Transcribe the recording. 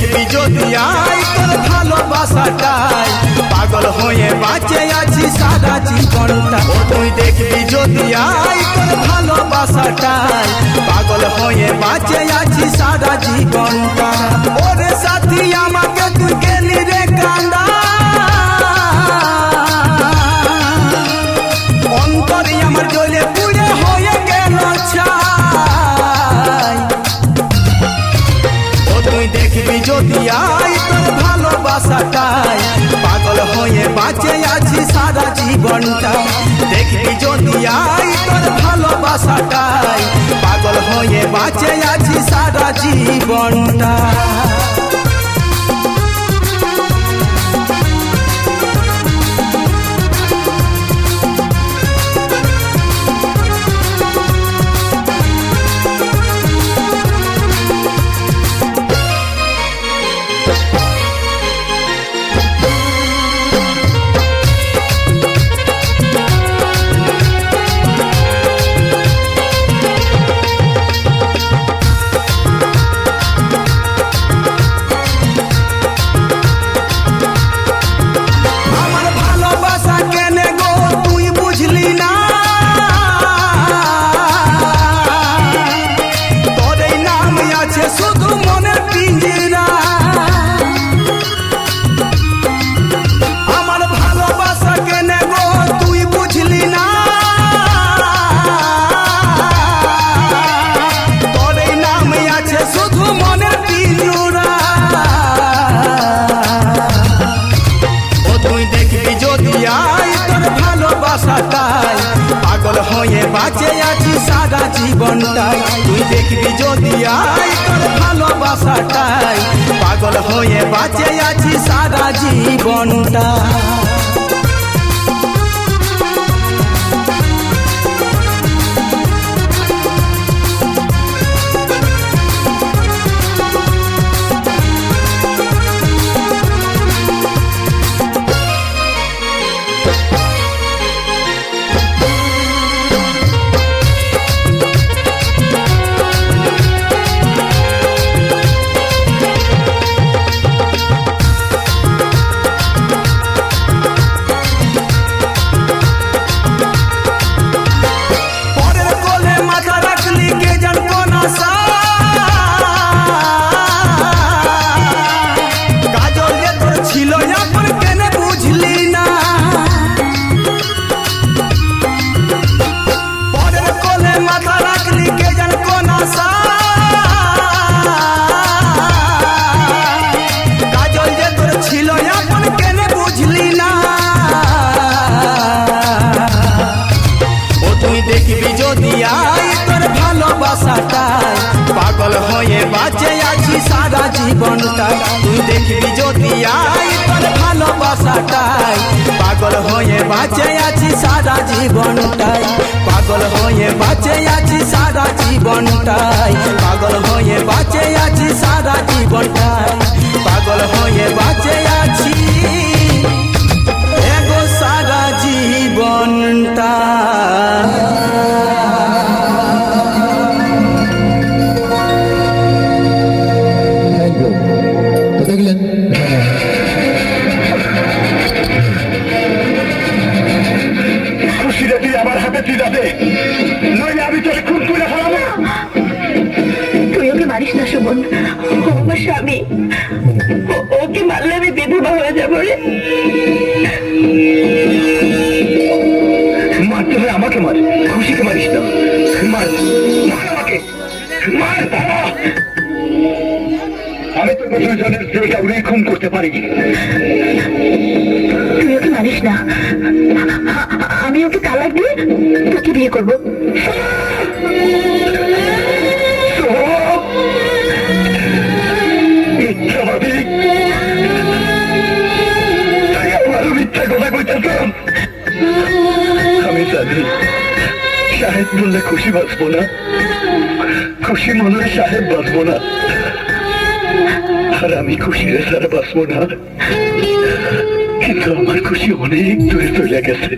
দেখবি যদি আয় তোর ভালোবাসাটাই পাগল হয়ে বাঁচে আছি সারা জীবনটা। ও তুই দেখবি যদি আয় তোর ভালোবাসাটাই পাগল হয়ে বাঁচে আছি সারা জীবনটা। ওরে সাথী আমাকে তুই গেলি রে কান্দা, অন্তরে আমার জ্বলে পুড়ে হয়ে গেল ছাই। ও তুই দেখবি যদি আয় তোর ভালোবাসাটাই পাগল হয়ে বাঁচে আছি সারা জীবনটা। দেখবি যদি আয় তোর ভালোবাসাটাই পাগল হয়ে বাঁচে আছি সারা জীবনটা। পাগল হয়ে বাঁচে আছি সারা জীবনটাই। তুই দেখবি যদি আয় তোর ভালোবাসাটাই পাগল হয়ে বাঁচে আছি সারা জীবনটা। পাগল হয়ে বাঁচে আছি সারা জীবনটাই। তুই দেখবি যদি আয় তোর ভালোবাসাটাই পাগল হয়ে বাঁচে আছি সারা জীবনটাই। পাগল হয়ে বাঁচে আছি সারা জীবনটাই। পাগল হয়ে বাঁচে আছি সারা জীবনটাই। পাগল হয়ে বাঁচে আছি এগো সারা জীবনটা। তুই ওকে মারিস না শোভন, ও আমার স্বামী। ওকে মারলে আমি বিধবা হয়ে যাবো রে। মারতে হয় আমাকে মার, খুশিকে মারিস না। মার আমাকে মার। আমি তো দুজনের স্ত্রীকে উড়িয়ে খুন করতে পারি। তুই ওকে মারিস না, আমি ওকে তালাক দিয়ে তোকে বিয়ে করবো। আমি জানি সাহেব বললে খুশি বাঁচবো না, খুশি মনে সাহেব বাঁচবো না, আর আমি খুশি রে ছাড়া বাঁচবো না। কিন্তু আমার খুশি অনেক দূরে চলে গেছে।